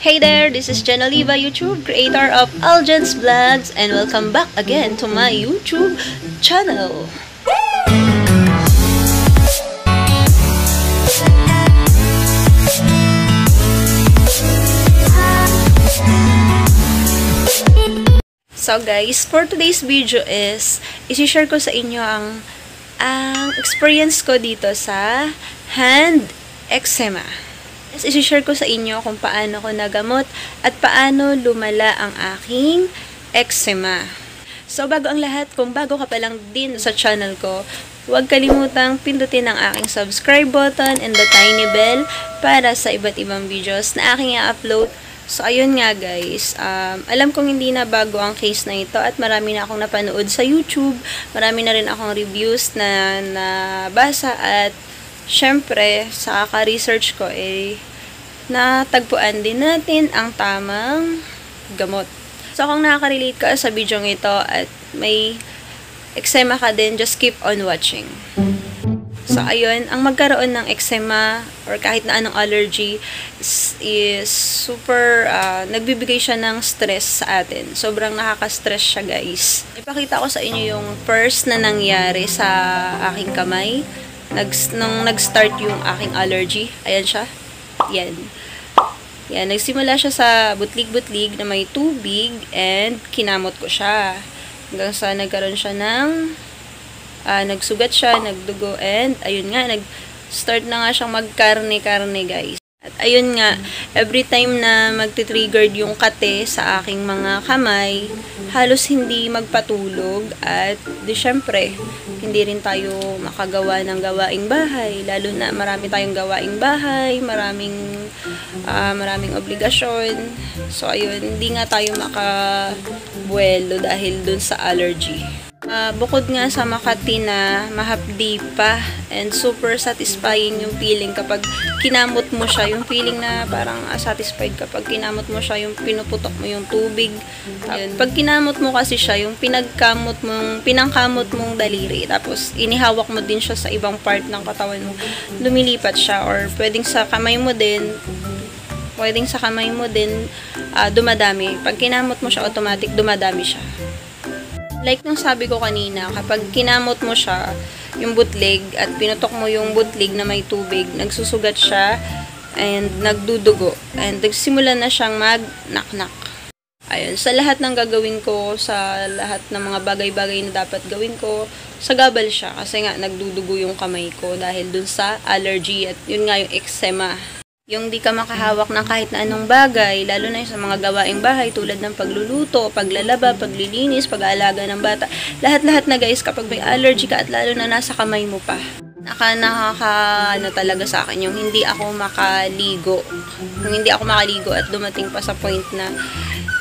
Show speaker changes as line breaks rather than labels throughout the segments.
Hey there, this is Jen Oliva, YouTube creator of Aljan's Vlogs, and welcome back again to my YouTube channel. So guys, for today's video is isi-share ko sa inyo ang experience ko dito sa hand eczema. Isi-share ko sa inyo kung paano ko nagamot at paano lumala ang aking eczema. So bago ang lahat, kung bago ka pa lang din sa channel ko, huwag kalimutang pindutin ang aking subscribe button and the tiny bell para sa iba't ibang videos na aking i-upload. So, ayun nga guys, alam kong hindi na bago ang case na ito at marami na akong napanood sa YouTube, marami na rin akong reviews na nabasa at syempre, sa kaka-research ko natagpuan din natin ang tamang gamot. So, kung nakaka-relate ka sa video ito at may eczema ka din, just keep on watching. So, ayun, ang magkaroon ng eczema or kahit na anong allergy is super, nagbibigay siya ng stress sa atin. Sobrang nakaka-stress siya, guys. Ipakita ko sa inyo yung first na nangyari sa aking kamay. Nung nag-start yung aking allergy. Ayan siya. Yan. Yan, nagsimula siya sa butlig-butlig na may tubig and kinamot ko siya. Hanggang sa nagkaroon siya ng nagsugat siya, nagdugo, and ayun nga, nag-start na nga siyang magkarne-karne, guys. At ayun nga, every time na magti-triggered yung kate sa aking mga kamay, halos hindi magpatulog at di syempre, hindi rin tayo makagawa ng gawaing bahay, lalo na marami tayong gawaing bahay, maraming obligasyon. So ayun, hindi nga tayo makabuelo dahil dun sa allergy. Bukod nga sa Makati na mahapdi pa and super satisfying yung feeling kapag kinamot mo siya, yung feeling na parang satisfied kapag kinamot mo siya, yung pinuputok mo yung tubig. Ayun. Pag kinamot mo kasi siya, yung pinangkamot mong daliri, tapos inihawak mo din siya sa ibang part ng katawan mo, lumilipat siya, or pwedeng sa kamay mo din, dumadami. Pag kinamot mo siya, automatic dumadami siya. Like nung sabi ko kanina, kapag kinamot mo siya, yung butlig, at pinutok mo yung butlig na may tubig, nagsusugat siya, and nagdudugo. And nagsimula na siyang mag-nak-nak. Ayun, sa lahat ng gagawin ko, sa lahat ng mga bagay-bagay na dapat gawin ko, sagabal siya. Kasi nga, nagdudugo yung kamay ko dahil dun sa allergy, at yun nga yung eczema. Yung di ka makahawak ng kahit na anong bagay, lalo na yung sa mga gawaing bahay tulad ng pagluluto, paglalaba, paglilinis, pag-aalaga ng bata. Lahat-lahat na guys, kapag may allergy ka at lalo na nasa kamay mo pa. Nakaka talaga sa akin yung hindi ako makaligo. Yung hindi ako makaligo at dumating pa sa point na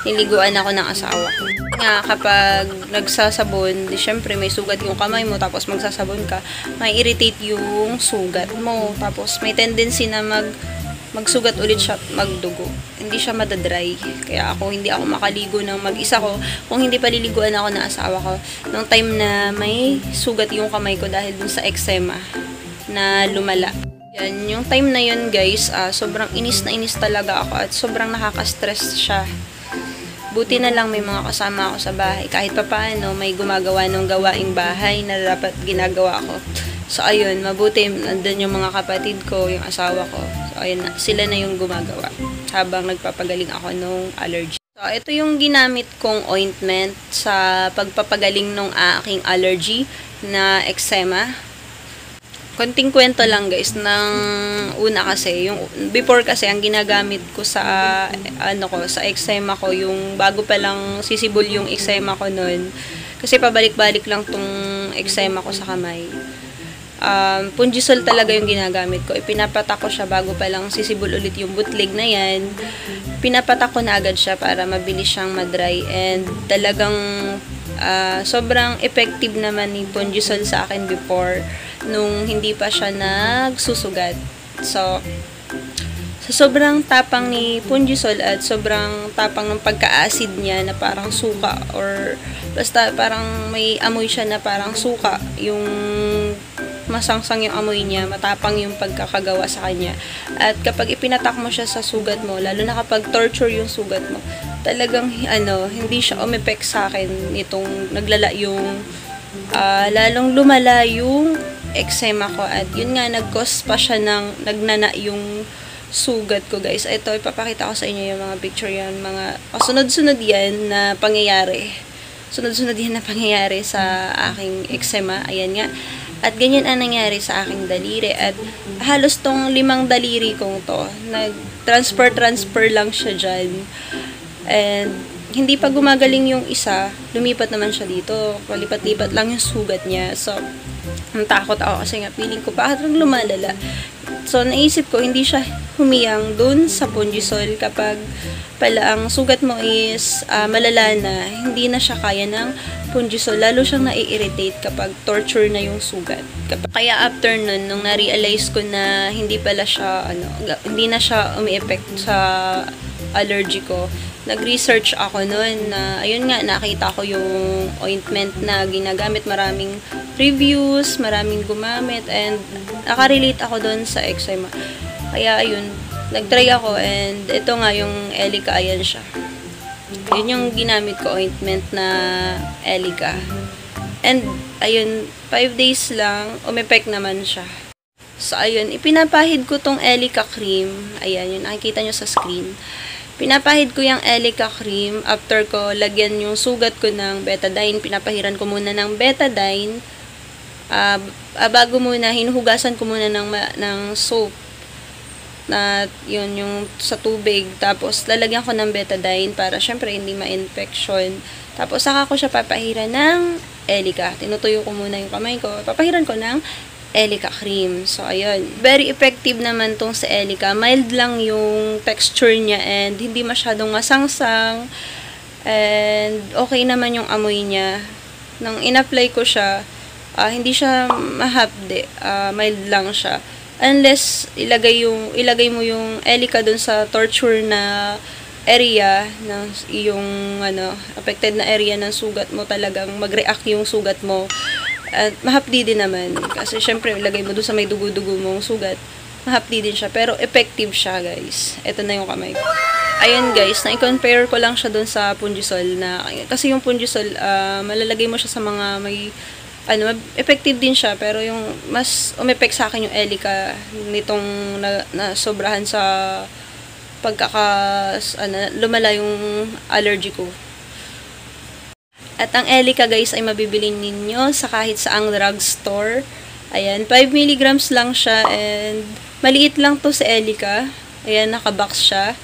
niliguan ako ng asawa ko. Nga, kapag nagsasabon, di syempre may sugat yung kamay mo, tapos magsasabon ka, may irritate yung sugat mo. Tapos may tendency na magsugat ulit siya, magdugo. Hindi siya madadry. Kaya hindi ako makaligo ng mag-isa ko. Kung hindi paliliguan ako ng asawa ko, nung time na may sugat yung kamay ko dahil dun sa eczema na lumala. Yan, yung time na yun guys, sobrang inis na inis talaga ako at sobrang nakaka-stress siya. Buti na lang may mga kasama ako sa bahay. Kahit pa paano, may gumagawa ng gawaing bahay na dapat ginagawa ko. So, ayun, mabuti, nandun yung mga kapatid ko, yung asawa ko. So, ayun, sila na yung gumagawa habang nagpapagaling ako nung allergy. So, ito yung ginamit kong ointment sa pagpapagaling nung aking allergy na eczema. Konting kwento lang guys, ng una kasi, yung before kasi ang ginagamit ko sa sa eczema ko, yung bago pa lang sisibol yung eczema ko noon. Kasi pabalik-balik lang tong eczema ko sa kamay. Pungisol talaga yung ginagamit ko. Ipinapatak ko siya bago pa lang sisibol ulit yung butlig na yan. Pinapatak ko na agad siya para mabilis siyang madry. And talagang sobrang effective naman ni Pungisol sa akin before nung hindi pa siya nagsusugat. So, sa sobrang tapang ni Pungisol at sobrang tapang ng pagka-acid niya na parang suka, or basta parang may amoy siya na parang suka yung masangsang yung amoy niya, matapang yung pagkakagawa sa kanya. At kapag ipinatak mo siya sa sugat mo, lalo na kapag torture yung sugat mo, talagang hindi siya umepek sa akin nitong naglala yung lalong lumala yung eczema ko. At yun nga, nag-cause pa siya ng nagnana yung sugat ko, guys. Ito, ipapakita ko sa inyo yung mga picture yan, mga sunod-sunod yan na pangyayari. Sunod-sunod yan na pangyayari sa aking eczema. Ayan nga. At ganyan ang nangyari sa aking daliri. At halos tong 5 daliri kong to, nag-transfer lang siya dyan. And hindi pa gumagaling yung isa, lumipat naman siya dito. Palipat-lipat lang yung sugat niya. So, natakot ako kasi nga feeling ko parang lumalala. So, naisip ko, hindi siya humiyang dun sa Punjisol kapag pala ang sugat mo is malala na, hindi na siya kaya ng Punjisol. Lalo siyang nai-irritate kapag torture na yung sugat. Kaya after nun, nung na-realize ko na hindi pala siya, hindi na siya umi-effect sa allergy ko, nag-research ako noon na, ayun nga, nakita ko yung ointment na ginagamit, maraming reviews, maraming gumamit, and nakarelate ako doon sa eczema. Kaya, ayun, nag-try ako, and ito nga yung Elica, ayan siya. Yun yung ginamit ko, ointment na Elica. And, ayun, 5 days lang, umepek naman siya. So, ayun, ipinapahid ko tong Elica cream. Ayan, yun, nakikita nyo sa screen. Pinapahid ko yung Elica cream. After ko lagyan yung sugat ko ng betadine, pinapahiran ko muna ng betadine. Bago muna, hinuhugasan ko muna ng soap. Na yun, yung sa tubig. Tapos, lalagyan ko ng betadine para syempre hindi ma-infection. Tapos, saka ko siya papahiran ng Elica. Tinutuyo ko muna yung kamay ko. Papahiran ko ng Elica cream. So, ayun. Very effective naman tong sa Elica. Mild lang yung texture niya and hindi masyadong masangsang. And okay naman yung amoy niya. Nang in-apply ko siya, hindi siya mahapde. Mild lang siya. Unless ilagay mo yung Elica dun sa torture na area ng yung affected na area ng sugat mo, talagang mag-react yung sugat mo. At mahapdi din naman. Kasi syempre, ilagay mo doon sa may dugo-dugo mong sugat. Mahapdi din siya. Pero effective siya, guys. Ito na yung kamay ko. Ayun, guys. Na-compare ko lang siya doon sa Punjisol. Kasi yung Punjisol, malalagay mo siya sa mga may effective din siya. Pero yung mas umepek sa akin yung Elica nitong na sobrahan sa lumala yung allergy ko. At ang Elica, guys, ay mabibili ninyo sa kahit saang drugstore. Ayan, 5 mg lang siya and maliit lang to sa Elica. Ayan, nakabox siya.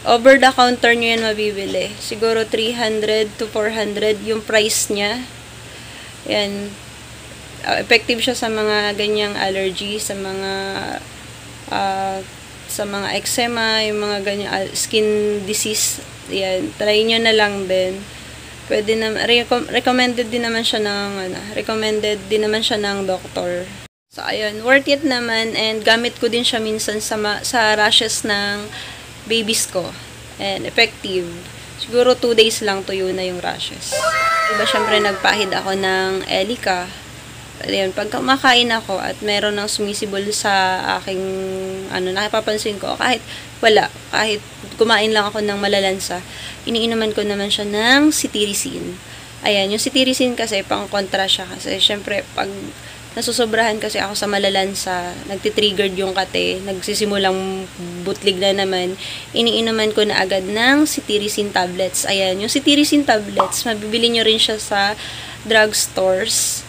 Over the counter nyo yan mabibili. Siguro 300 to 400 yung price niya. Ayan, effective siya sa mga ganyang allergy, sa mga eczema, yung mga ganyang skin disease. Ayan, try nyo na lang din. Pwede na recommended din naman siya ng doctor. So ayun, worth it naman and gamit ko din siya minsan sa rashes ng babies ko. And effective. Siguro 2 days lang tuyo na yung rashes. Diba syempre nagpahid ako ng Elica. Ayun, pag kumakain ako at meron ng sumisibol sa aking nakipapansin ko, kahit kumain lang ako ng malalansa, iniinuman ko naman siya ng cetirizine. Ayan, yung cetirizine kasi pang kontra siya kasi syempre pag nasusobrahan kasi ako sa malalansa, nagtitriggered yung kate, nagsisimulang butlig na naman, iniinuman ko na agad ng cetirizine tablets. Ayan, yung cetirizine tablets, mabibili nyo rin siya sa drugstores.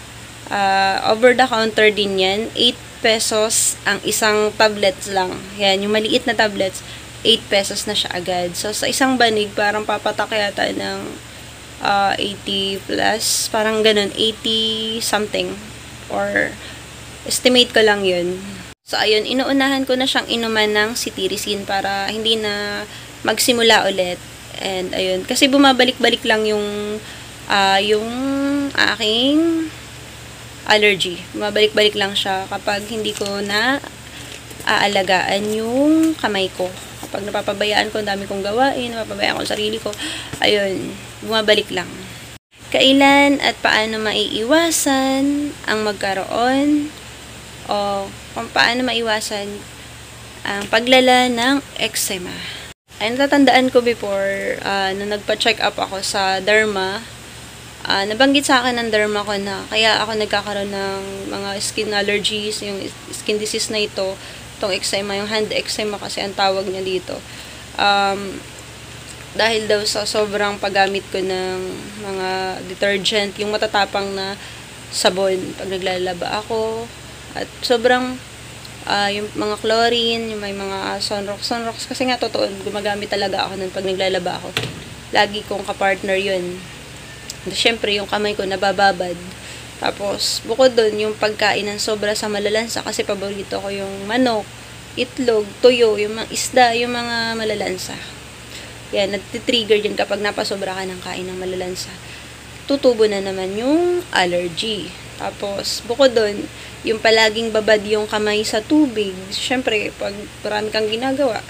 Over the counter din yan. 8 pesos ang isang tablets lang. Yan, yung maliit na tablets, 8 pesos na siya agad. So, sa isang banig, parang papatak yata ng 80 plus. Parang ganun, 80 something. Or, estimate ko lang yun. So, ayun, inuunahan ko na siyang inuman ng cetirizine para hindi na magsimula ulit. And, ayun, kasi bumabalik-balik lang yung aking allergy. Mabalik-balik lang siya kapag hindi ko na aalagaan yung kamay ko. Kapag napapabayaan ko, ang dami kong gawain, napapabayaan ko ang sarili ko, ayun, bumabalik lang. Kailan at paano maiiwasan ang magkaroon o kung paano maiwasan ang paglala ng eczema. Ay, natatandaan ko before, nung nagpa-check up ako sa derma, nabanggit sa akin ng derma ko na kaya ako nagkakaroon ng mga skin allergies, yung skin disease na ito, itong eczema, yung hand eczema kasi ang tawag niya dito. Dahil daw sa sobrang paggamit ko ng mga detergent, yung matatapang na sabon pag naglalaba ako, at sobrang yung mga chlorine, yung may mga sunrox kasi nga totoo, gumagamit talaga ako nun pag naglalaba ako. Lagi kong kapartner yun. Siyempre, yung kamay ko nabababad. Tapos, bukod dun, yung pagkain ng sobra sa malalansa kasi paborito ko yung manok, itlog, tuyo, yung mga isda, yung mga malalansa. Yan, nagtitrigger din kapag napasobra ka ng kain ng malalansa. Tutubo na naman yung allergy. Tapos, bukod doon, yung palaging babad yung kamay sa tubig. Siyempre, pag marami kang ginagawa,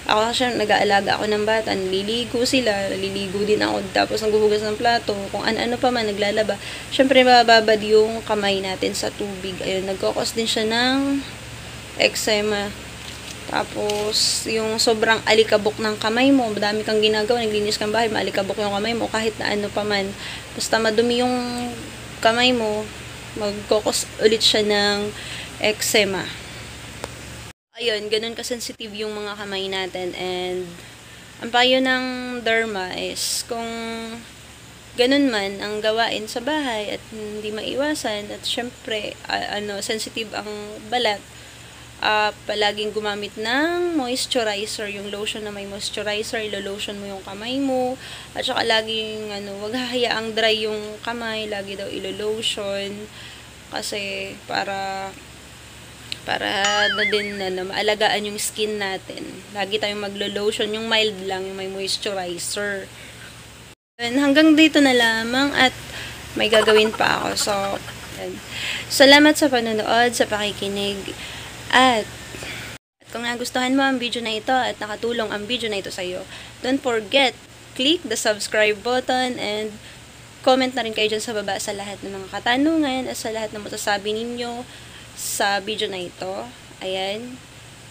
ako kasi nag-aalaga ako ng bata, nililigo sila, naliligo din ako, tapos naghuhugas ng plato, kung ano-ano pa man, naglalaba. Siyempre, mababad yung kamay natin sa tubig. Ayun, nagkakos din siya ng eczema. Tapos, yung sobrang alikabok ng kamay mo, madami kang ginagawa, naglinis kang bahay, maalikabok yung kamay mo, kahit na ano pa man. Basta madumi yung kamay mo, magkokos ulit siya ng eczema. Ayun, ganun kasensitive yung mga kamay natin. And, ang payo ng derma is, kung ganun man ang gawain sa bahay at hindi maiwasan, at syempre, sensitive ang balat, palaging gumamit ng moisturizer, yung lotion na may moisturizer, ilo-lotion mo yung kamay mo, at saka laging, wag hahayaang dry yung kamay, lagi daw ilo-lotion, kasi para na din maalagaan yung skin natin. Lagi tayong maglo-lotion, yung mild lang, yung may moisturizer. And hanggang dito na lamang at may gagawin pa ako. So, salamat sa panonood, sa pakikinig. At kung nagustuhan mo ang video na ito at nakatulong ang video na ito sa iyo, don't forget, click the subscribe button and comment na rin kayo dyan sa baba sa lahat ng mga katanungan at sa lahat ng masasabi ninyo sa video na ito. Ayan.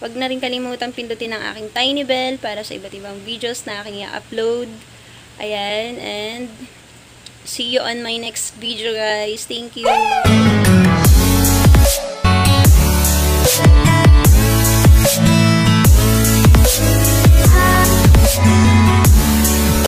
Huwag na rin kalimutan pindutin ang aking tiny bell para sa iba't ibang videos na aking i-upload. Ayan. And see you on my next video, guys. Thank you.